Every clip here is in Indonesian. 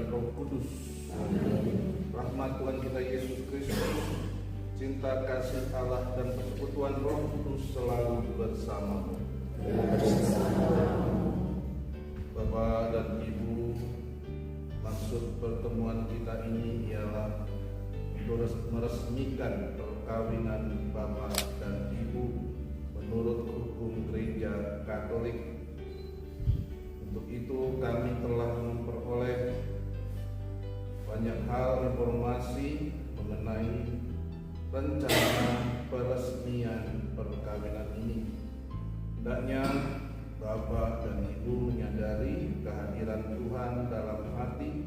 Roh Kudus. Rahmat Tuhan kita Yesus Kristus, cinta kasih Allah dan persekutuan Roh Kudus selalu bersamamu. Bapak dan Ibu, maksud pertemuan kita ini ialah meresmikan perkawinan Bapak dan Ibu menurut hukum Gereja Katolik. Untuk itu kami telah memperoleh banyak hal informasi mengenai rencana peresmian perkawinan ini. Hendaknya Bapak dan Ibu menyadari kehadiran Tuhan dalam hati,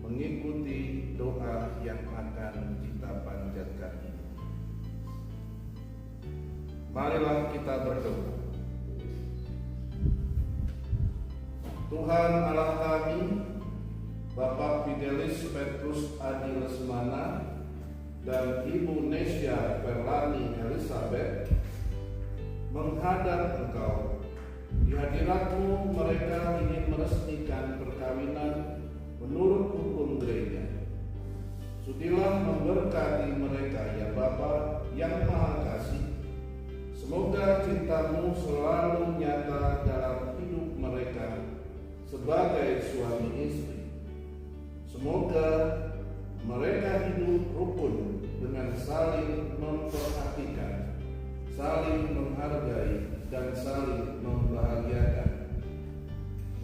mengikuti doa yang akan kita panjatkan ini. Marilah kita berdoa. Tuhan Allah kami, Bapak Fidelis Petrus Adi Lesmana dan Ibu Nesya Perlani Elizabeth, menghadap Engkau. Di hadirat-Mu mereka ingin meresmikan perkawinan menurut hukum gereja. Sudilah memberkati mereka ya Bapa yang Maha Kasih. Semoga cinta-Mu selalu nyata dalam hidup mereka sebagai suami istri. Semoga mereka hidup rukun dengan saling memperhatikan, saling menghargai, dan saling membahagiakan.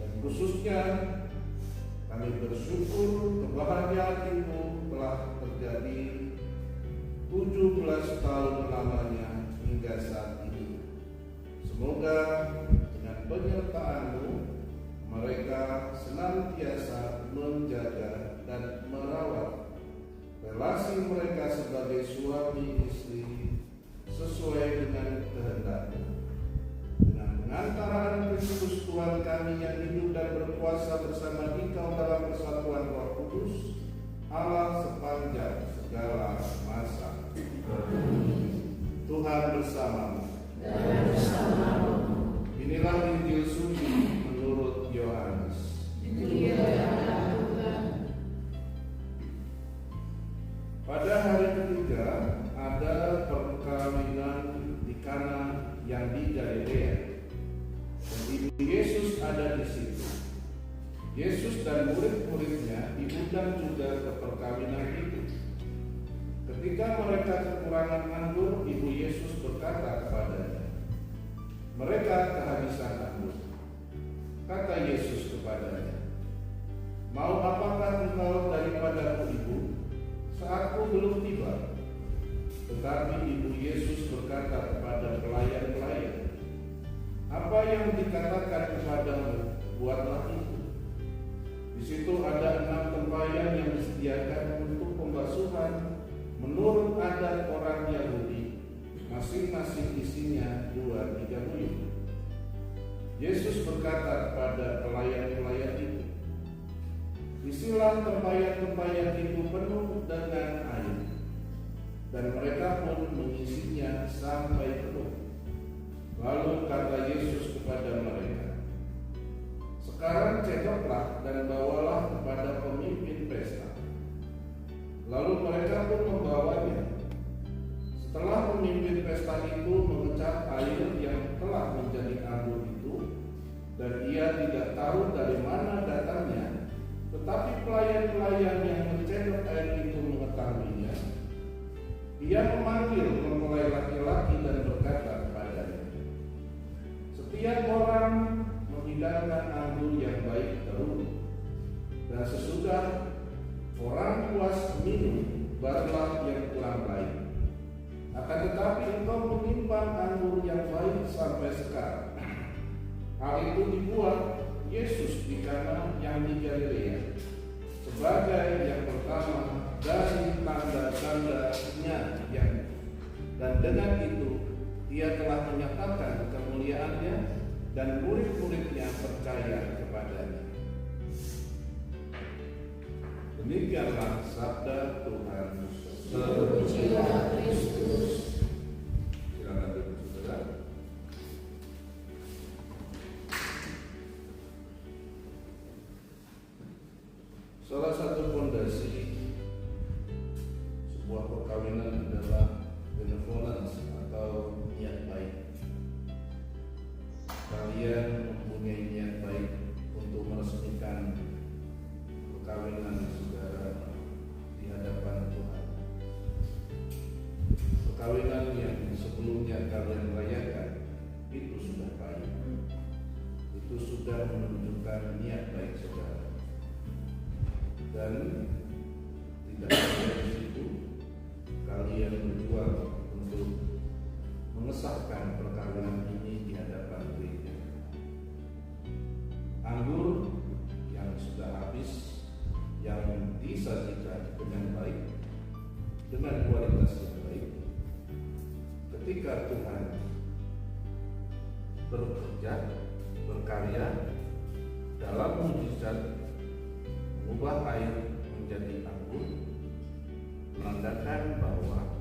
Dan khususnya kami bersyukur kebahagiaan itu telah terjadi 17 tahun lamanya hingga saat ini. Semoga dengan penyertaan-Mu mereka senantiasa menjaga dan merawat relasi mereka sebagai suami istri sesuai dengan kehendak-Mu. Dengan pengantaran Kristus Tuhan kami yang hidup dan berkuasa bersama Dikau dalam persatuan Roh Kudus, Allah sepanjang segala masa. Tuhan bersamamu. Inilah Injil suci menurut Yohanes. Pada hari ketiga ada perkawinan di Kana yang di Galilea, dan ibu Yesus ada di situ. Yesus dan murid-muridnya diundang juga ke perkawinan itu. Ketika mereka kekurangan anggur, ibu Yesus berkata kepadanya, "Mereka kehabisan anggur." Kata Yesus kepadanya, "Mau apakah engkau daripadaku, Ibu? Saatku belum tiba." Tetapi ibu Yesus berkata kepada pelayan-pelayan, "Apa yang dikatakan kepadamu, buatlah itu." Di situ ada 6 tempayan yang disediakan untuk pembasuhan menurut adat orang Yahudi, masing-masing isinya 2-3 buyut. Yesus berkata kepada pelayan-pelayan itu, "Isilah tempayan-tempayan itu penuh dengan air." Dan mereka pun mengisinya sampai penuh. Lalu kata Yesus kepada mereka, "Sekarang cekoklah dan bawalah kepada pemimpin pesta." Lalu mereka pun membawanya. Setelah pemimpin pesta itu mengecap air yang telah menjadi anggur itu, dan ia tidak tahu dari mana datangnya, tetapi pelayan-pelayan yang mencedok air itu mengetahuinya, ia memanggil mempelai laki-laki dan berkata kepadanya, "Setiap orang menghidangkan anggur yang baik dahulu, dan sesudah orang puas minum, barulah yang kurang baik. Akan tetapi engkau menyimpan anggur yang baik sampai sekarang." Hal itu dibuat Yesus di Kana yang di Galilea sebagai yang pertama dari tanda-tandanya dan dengan itu ia telah menyatakan kemuliaannya dan murid-muridnya percaya kepadanya. Demikianlah sabda Tuhan. Terpujilah Kristus. Silakan duduk saudara. Salah satu fondasi sebuah perkawinan adalah benevolence atau niat baik. Kalian mempunyai niat baik untuk meresmikan perkawinan saudara di hadapan Tuhan. Perkawinan yang sebelumnya kalian rayakan itu sudah baik. Itu sudah menunjukkan niat baik saudara. Dan tidak sampai di situ, kalian berjuang untuk mengesahkan perkawinan ini di hadapan gereja. Anggur yang sudah habis, yang disajikan dengan baik, dengan kualitas yang baik, ketika Tuhan bekerja, berkarya dalam mujizat mengubah air menjadi anggur, menandakan bahwa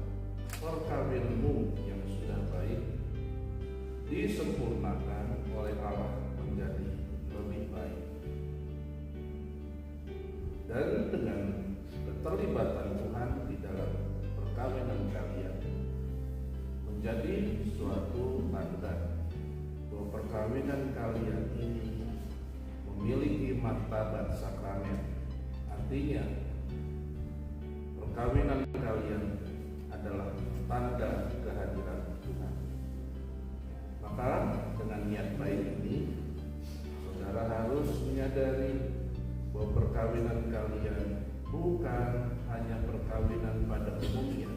perkawinanmu yang sudah baik disempurnakan oleh Allah menjadi lebih baik. Dan dengan keterlibatan Tuhan di dalam perkawinan kalian menjadi suatu tanda bahwa perkawinan kalian ini memiliki martabat sakramen. Artinya perkawinan kalian adalah tanda kehadiran Tuhan. Maka dengan niat baik ini, saudara harus menyadari bahwa perkawinan kalian bukan hanya perkawinan pada umumnya,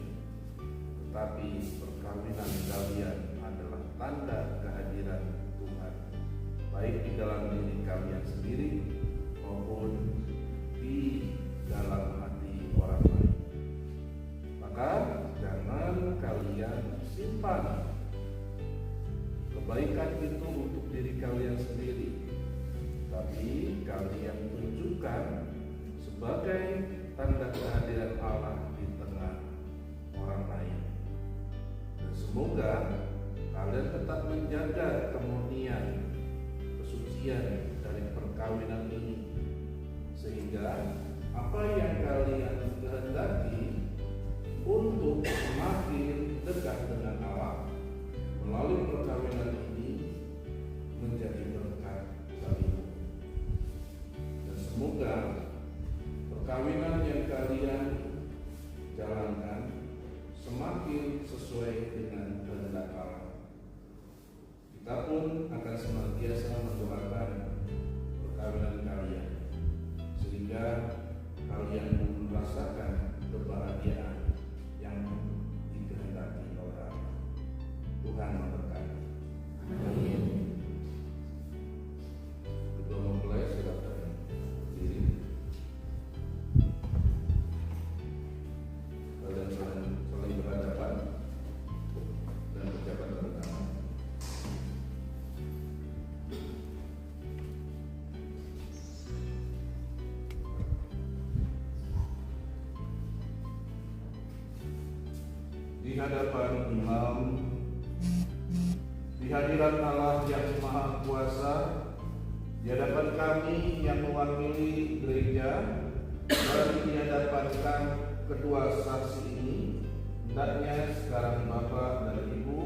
tetapi perkawinan kalian adalah tanda kehadiran Tuhan, baik di dalam diri kalian sendiri maupun di dalam hati orang lain. Maka jangan kalian simpan kebaikan itu untuk diri kalian sendiri, tapi kalian tunjukkan sebagai tanda kehadiran Allah di tengah orang lain. Dan semoga kalian tetap menjaga kemurnian, kesucian dari perkawinan ini, sehingga apa yang kalian kehendaki untuk semakin dekat dengan Allah melalui perkawinan ini menjadi berkat bagimu. Dan semoga perkawinan yang kalian jalankan semakin sesuai dengan kehendak Allah. Kita pun akan senantiasa mendoakan perkawinan kalian, sehingga kalian merasakan kebahagiaan yang dikehendaki oleh Allah. Tuhan memberkati. Amin. Kedua mempelai silakan berdiri. Kalian saling berhadapan dan berjabat tangan. Di hadapan imam, di hadirat Allah yang Maha Kuasa, di hadapan kami yang mewakili gereja, dan di hadapan kedua saksi ini, hendaknya sekarang Bapak dan Ibu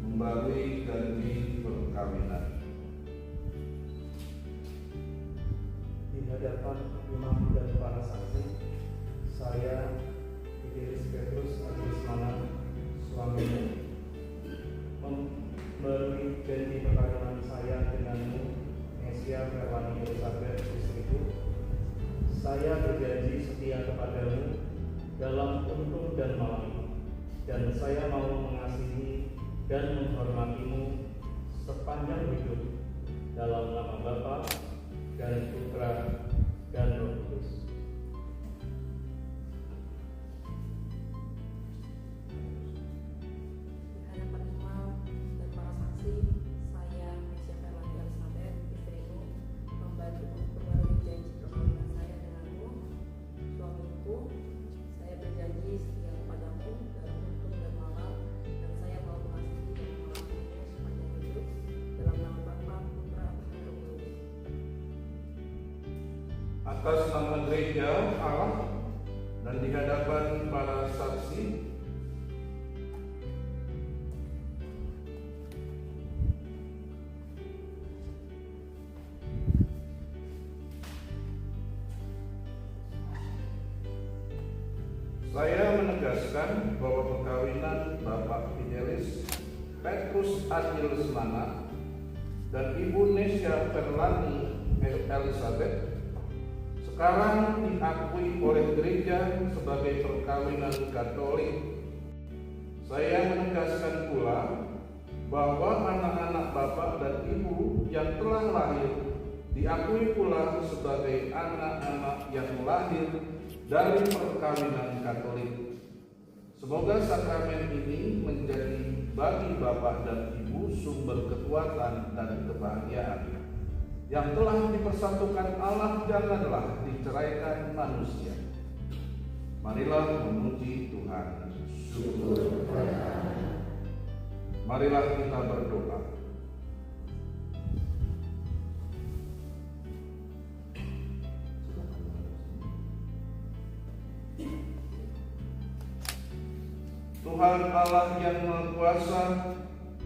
membarui janji perkawinan. Di hadapan imam dan para saksi, saya Idris Petrus Agrismana, suamimu, membarui janji perkawinan saya denganmu, Nesia Verwani Elizabeth, istriku. Saya berjanji setia kepadamu dalam untung dan malam, dan saya mau mengasihi dan menghormatimu sepanjang hidup dalam nama Bapa dan Putra dan Roh Kudus. atas nama gereja Allah dan di hadapan para saksi, saya menegaskan bahwa perkawinan Bapak Fidelis Petrus Adi Lesmana dan Ibu Nesya Perlani Elizabeth sekarang diakui oleh gereja sebagai perkawinan Katolik. Saya menegaskan pula bahwa anak-anak Bapak dan Ibu yang telah lahir diakui pula sebagai anak-anak yang lahir dari perkawinan Katolik. Semoga sakramen ini menjadi bagi Bapak dan Ibu sumber kekuatan dan kebahagiaan. Yang telah dipersatukan Allah janganlah diceraikan manusia. Marilah memuji Tuhan. Syukur kepada Allah. Marilah kita berdoa. Tuhan Allah yang Maha Kuasa,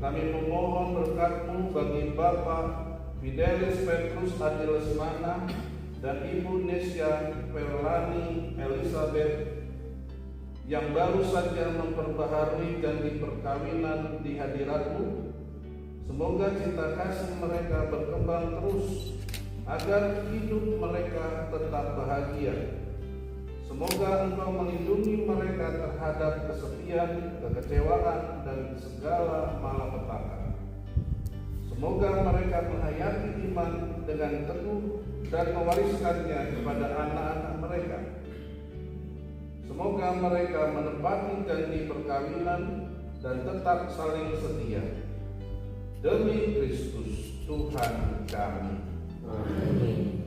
kami memohon berkat-Mu bagi Bapak Fidelis Petrus Adi Lesmana dan Ibu Nesya Perlani Elizabeth yang baru saja memperbaharui janji perkawinan di hadirat-Mu. Semoga cita kasih mereka berkembang terus agar hidup mereka tetap bahagia. Semoga Engkau melindungi mereka terhadap kesepian, kekecewaan, dan segala malapetaka. Semoga mereka menghayati iman dengan teguh dan mewariskannya kepada anak-anak mereka. Semoga mereka menepati janji perkawinan dan tetap saling setia. Demi Kristus Tuhan kami. Amin.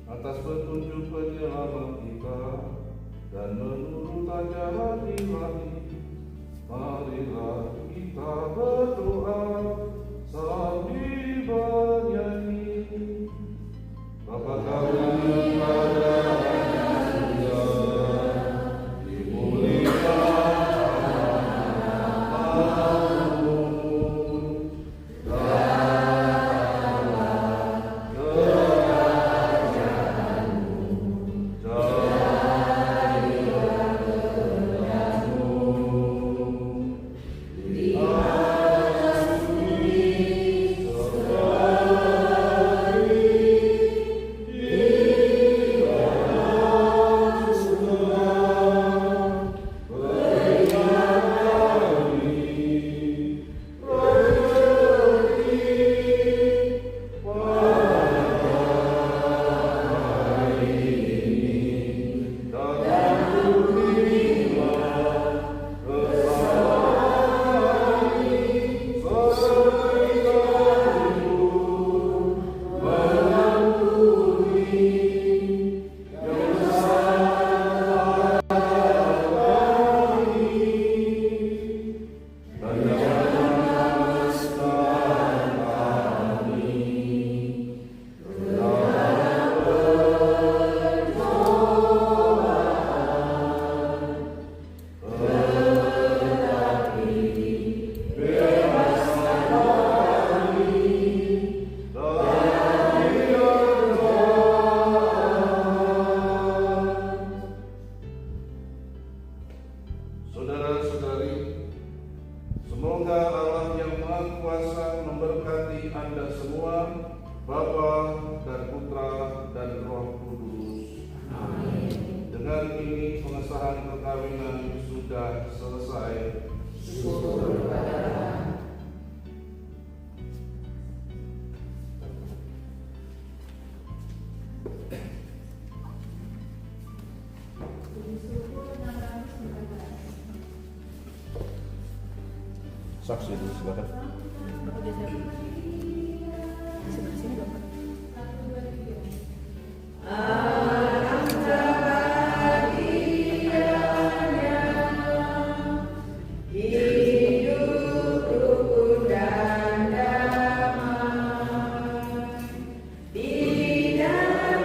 Atas petunjuk penyelamat kita dan menurut ajaran ilahi, marilah kita berdoa sambil bernyanyi. Bapa kami pada surga, dimuliakan namamu, datanglah kerajaanmu, jadilah kehendakmu di atas bumi seperti di dalam surga. Berikan kami rezeki pada hari ini, dan ampunilah kesalahan kami seperti kami mengampuni yang salah kami, dan jangan masukkan kami ke dalam pencobaan, tetapi bebaskan kami dari yang jahat. Saudara-saudari, semoga Allah yang Maha Kuasa memberkati Anda semua, Bapa dan Putra dan Roh Kudus. Amin. Dengan ini pengesahan perkawinan sudah selesai. Syukur kepada Allah. Saksi dulu silakan. Sebelah sini Bapak. Di dalam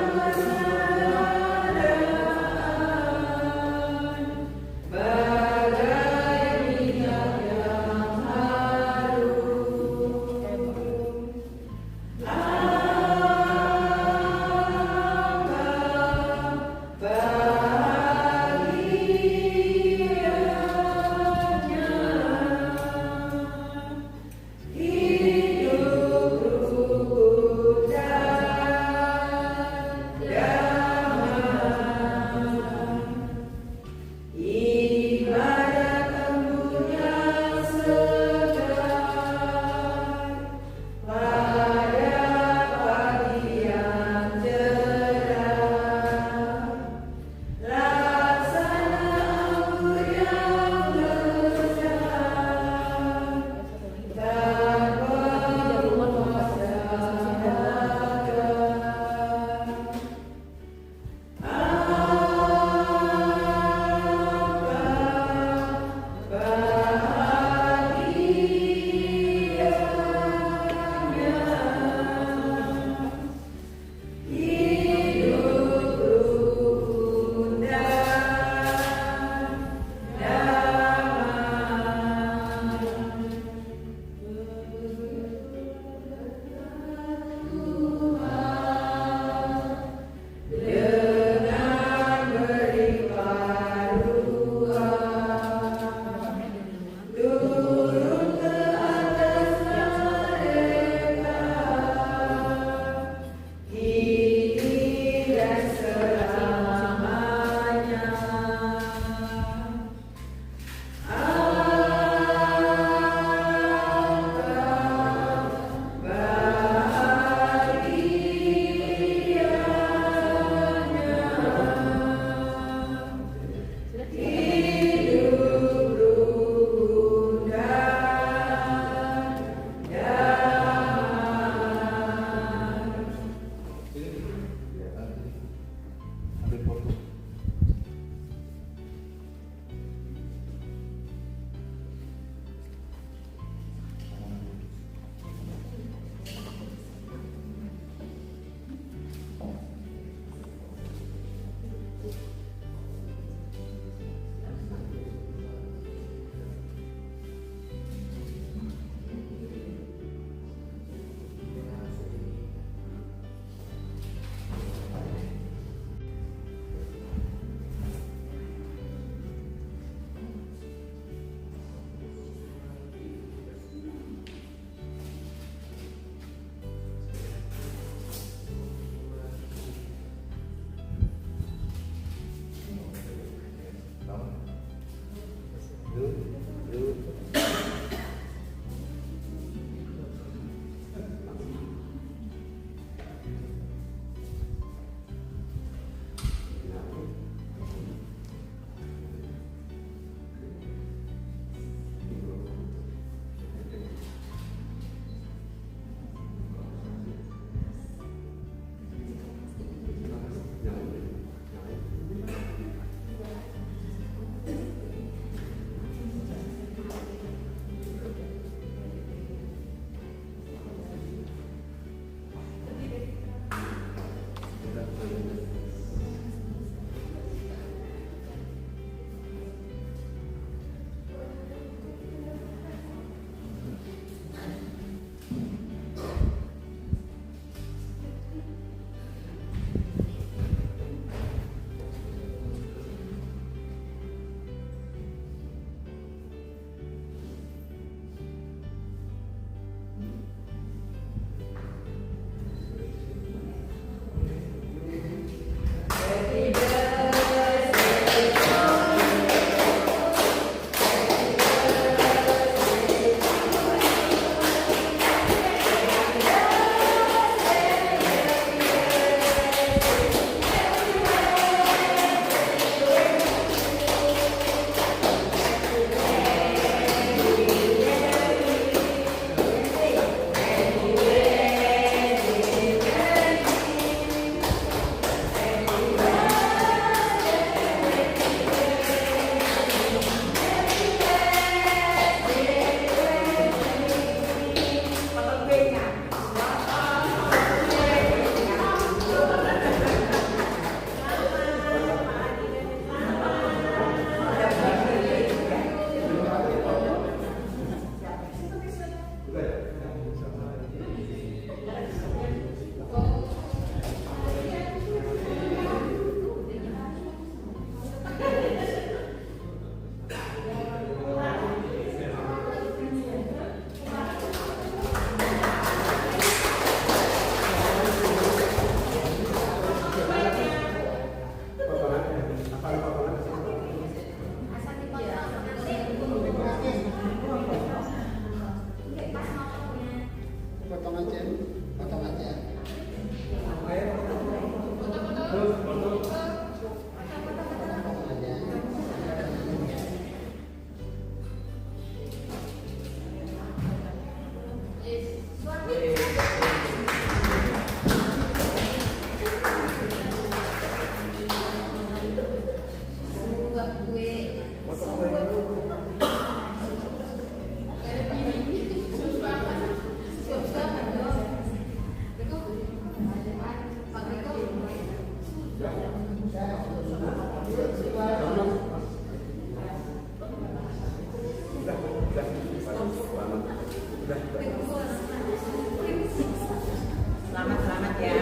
Selamat ya.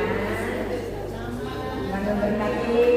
Jangan berlagi.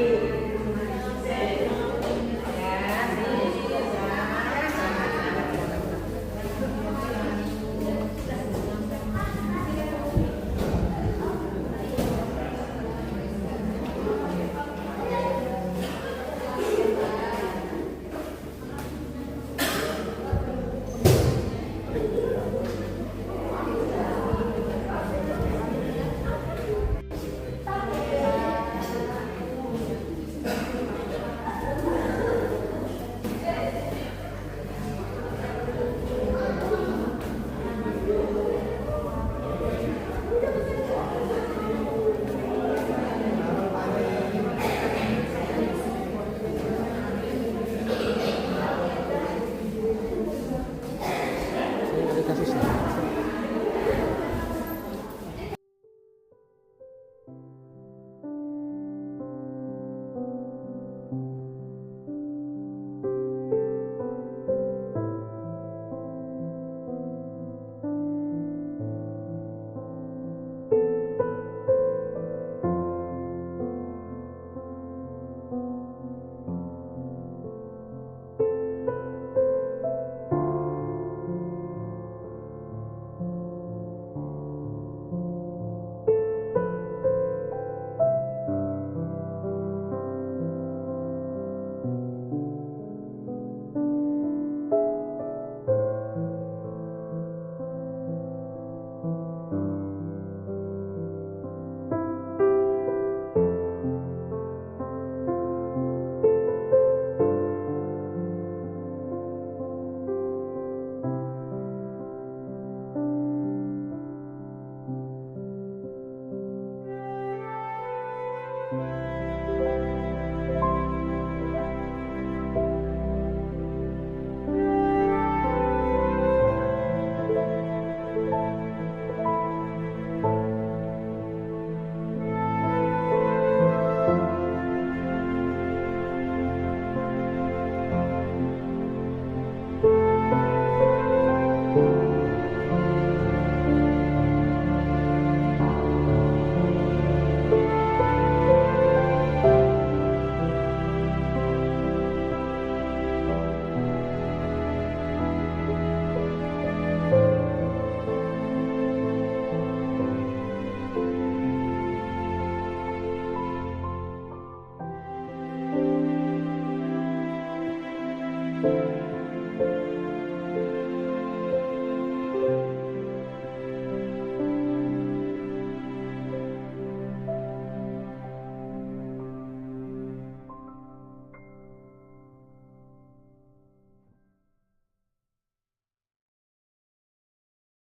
Thank you.